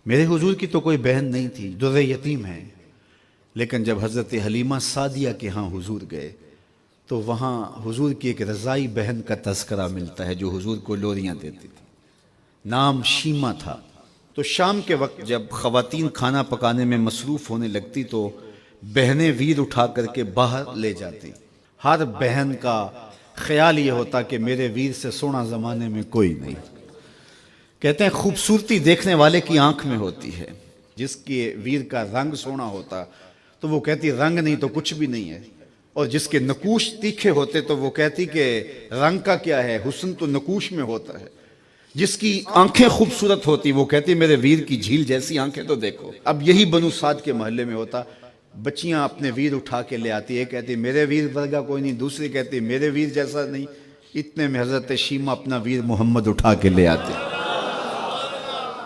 میرے حضور کی تو کوئی بہن نہیں تھی، در یتیم ہے، لیکن جب حضرت حلیمہ سعدیہ کے ہاں حضور گئے تو وہاں حضور کی ایک رضائی بہن کا تذکرہ ملتا ہے جو حضور کو لوریاں دیتی تھی، نام شیمہ تھا۔ تو شام کے وقت جب خواتین کھانا پکانے میں مصروف ہونے لگتی تو بہنیں ویر اٹھا کر کے باہر لے جاتی۔ ہر بہن کا خیال یہ ہوتا کہ میرے ویر سے سونا زمانے میں کوئی نہیں۔ کہتے ہیں خوبصورتی دیکھنے والے کی آنکھ میں ہوتی ہے، جس کے ویر کا رنگ سونا ہوتا تو وہ کہتی رنگ نہیں تو کچھ بھی نہیں ہے، اور جس کے نقوش تیکھے ہوتے تو وہ کہتی کہ رنگ کا کیا ہے، حسن تو نقوش میں ہوتا ہے۔ جس کی آنکھیں خوبصورت ہوتی وہ کہتی میرے ویر کی جھیل جیسی آنکھیں تو دیکھو۔ اب یہی بنو سعد کے محلے میں ہوتا، بچیاں اپنے ویر اٹھا کے لے آتی، ایک کہتی میرے ویر ورگا کوئی نہیں، دوسری کہتی میرے ویر جیسا نہیں۔ اتنے میں حضرت شیمہ اپنا ویر محمد اٹھا کے لے آتے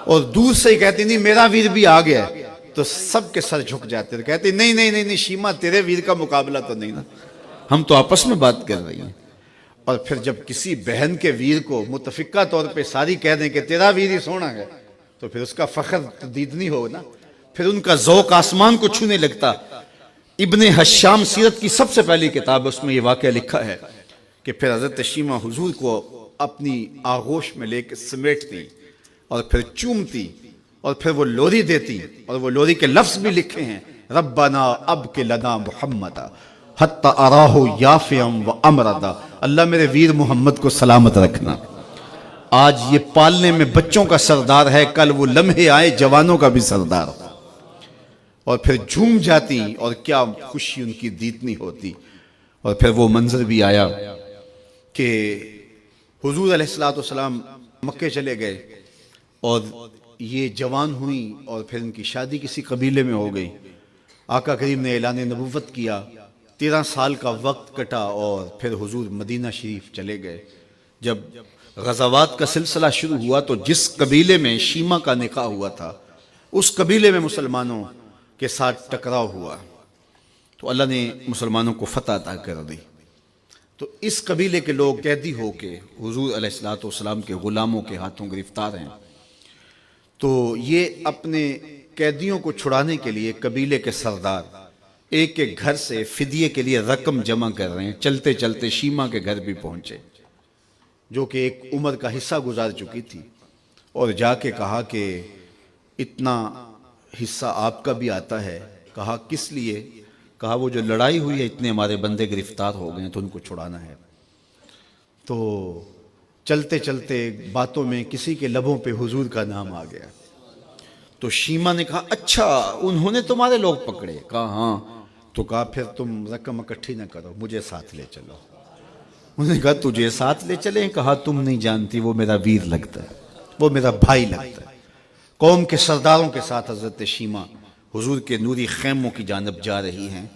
اور دور سے ہی کہتی نہیں میرا ویر بھی آ گیا ہے، تو سب کے سر جھک جاتے تھے، کہتی نہیں نہیں نہیں نہیں شیمہ تیرے ویر کا مقابلہ تو نہیں نا، ہم تو آپس میں بات کر رہی ہیں۔ اور پھر جب کسی بہن کے ویر کو متفقہ طور پہ ساری کہہ دیں کہ تیرا ویر ہی سونا ہے تو پھر اس کا فخر تردیدنی ہو نا، پھر ان کا ذوق آسمان کو چھونے لگتا۔ ابن حشام سیرت کی سب سے پہلی کتاب، اس میں یہ واقعہ لکھا ہے کہ پھر حضرت شیمہ حضور کو اپنی آغوش میں لے کے سمیٹتی اور پھر چومتی اور پھر وہ لوری دیتی، اور وہ لوری کے لفظ بھی لکھے ہیں، ربنا ابق لنا محمدا حتی اراہ یافعا و امردا، اللہ میرے ویر محمد کو سلامت رکھنا۔ آج یہ پالنے میں بچوں کا سردار ہے، کل وہ لمحے آئے جوانوں کا بھی سردار ہو۔ اور پھر جھوم جاتی اور کیا خوشی ان کی دیتنی ہوتی۔ اور پھر وہ منظر بھی آیا کہ حضور علیہ السلام مکے چلے گئے اور یہ جوان ہوئیں اور پھر ان کی شادی کسی قبیلے میں ہو گئی۔ آقا کریم نے اعلان نبوت کیا، 13 سال کا وقت کٹا اور پھر حضور مدینہ شریف چلے گئے۔ جب غزوات کا سلسلہ شروع ہوا تو جس قبیلے میں شیمہ کا نکاح ہوا تھا اس قبیلے میں مسلمانوں کے ساتھ ٹکراؤ ہوا تو اللہ نے مسلمانوں کو فتح عطا کر دی۔ تو اس قبیلے کے لوگ قیدی ہو کے حضور علیہ السلام کے غلاموں کے ہاتھوں گرفتار ہیں۔ تو یہ اپنے قیدیوں کو چھڑانے کے لیے قبیلے کے سردار ایک ایک گھر سے فدیے کے لیے رقم جمع کر رہے ہیں۔ چلتے چلتے شیمہ کے گھر بھی پہنچے جو کہ ایک عمر کا حصہ گزار چکی تھی، اور جا کے کہا کہ اتنا حصہ آپ کا بھی آتا ہے۔ کہا کس لیے؟ کہا وہ جو لڑائی ہوئی ہے اتنے ہمارے بندے گرفتار ہو گئے ہیں تو ان کو چھڑانا ہے۔ تو چلتے چلتے باتوں میں کسی کے لبوں پہ حضور کا نام آ گیا تو شیمہ نے کہا اچھا انہوں نے تمہارے لوگ پکڑے؟ کہا ہاں۔ تو کہا پھر تم رقم اکٹھی نہ کرو، مجھے ساتھ لے چلو۔ انہوں نے کہا تجھے ساتھ لے چلیں؟ کہا تم نہیں جانتی وہ میرا ویر لگتا ہے، وہ میرا بھائی لگتا ہے۔ قوم کے سرداروں کے ساتھ حضرت شیمہ حضور کے نوری خیموں کی جانب جا رہی ہیں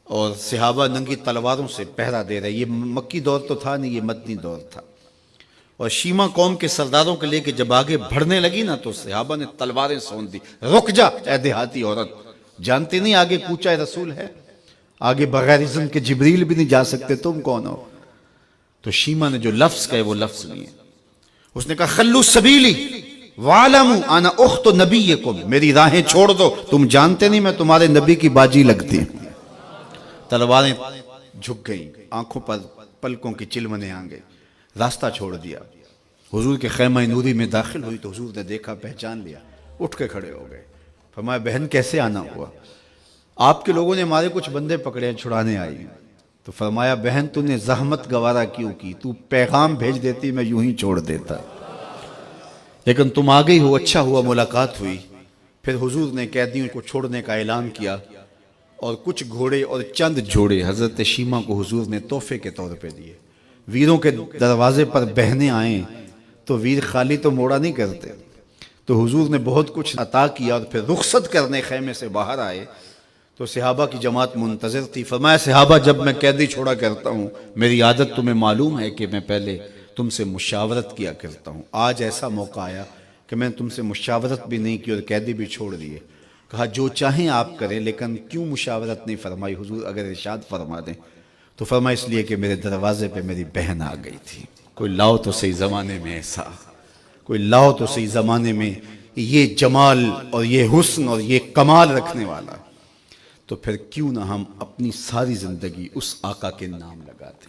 اور صحابہ ننگی تلواروں سے پہرا دے رہے۔ یہ مکی دور تو تھا نہیں، یہ مدنی دور تھا۔ اور شیمہ قوم کے سرداروں کے لے کے جب آگے بڑھنے لگی نا تو صحابہ نے تلواریں سونت دی، رک جا اے دیہاتی عورت، جانتے نہیں آگے کوچہ رسول ہے، آگے بغیر اذن کے جبریل بھی نہیں جا سکتے، تم کون ہو؟ تو شیمہ نے جو لفظ کہے وہ لفظ نہیں ہے۔ اس نے کہا خلو سبیلی وَعَلَمُوا أَنَا أُخْتُ نَبِيِّكُمْ، میری راہیں چھوڑ دو، تم جانتے نہیں میں تمہارے نبی کی باجی لگتی ہوں۔ تلواریں جھک گئیں، آنکھوں پر پلکوں کی چلمنے آ گئے، راستہ چھوڑ دیا۔ حضور کے خیمہ نوری میں داخل ہوئی تو حضور نے دیکھا، پہچان لیا، اٹھ کے کھڑے ہو گئے۔ فرمایا بہن کیسے آنا ہوا؟ آپ کے لوگوں نے ہمارے کچھ بندے پکڑے ہیں، چھڑانے آئی ہیں۔ تو فرمایا بہن تو نے زحمت گوارا کیوں کی؟ تو پیغام بھیج دیتی میں یوں ہی چھوڑ دیتا، لیکن تم آ گئی ہو، اچھا ہوا ملاقات ہوئی۔ پھر حضور نے قیدیوں کو چھوڑنے کا اعلان کیا اور کچھ گھوڑے اور چند جوڑے حضرت شیمہ کو حضور نے تحفے کے طور پہ دیے۔ ویروں کے دروازے پر بہنیں آئیں تو ویر خالی تو موڑا نہیں کرتے، تو حضور نے بہت کچھ عطا کیا اور پھر رخصت کرنے خیمے سے باہر آئے تو صحابہ کی جماعت منتظر تھی۔ فرمایا صحابہ جب میں قیدی چھوڑا کرتا ہوں میری عادت تمہیں معلوم ہے کہ میں پہلے تم سے مشاورت کیا کرتا ہوں، آج ایسا موقع آیا کہ میں تم سے مشاورت بھی نہیں کی اور قیدی بھی چھوڑ دیے۔ کہا جو چاہیں آپ کریں، لیکن کیوں مشاورت نہیں فرمائی؟ حضور اگر ارشاد فرما دیں تو فرمایا اس لیے کہ میرے دروازے پہ میری بہن آ گئی تھی۔ کوئی لاؤ تو صحیح زمانے میں ایسا، کوئی لاؤ تو صحیح زمانے میں یہ جمال اور یہ حسن اور یہ کمال رکھنے والا، تو پھر کیوں نہ ہم اپنی ساری زندگی اس آقا کے نام لگاتے ہیں۔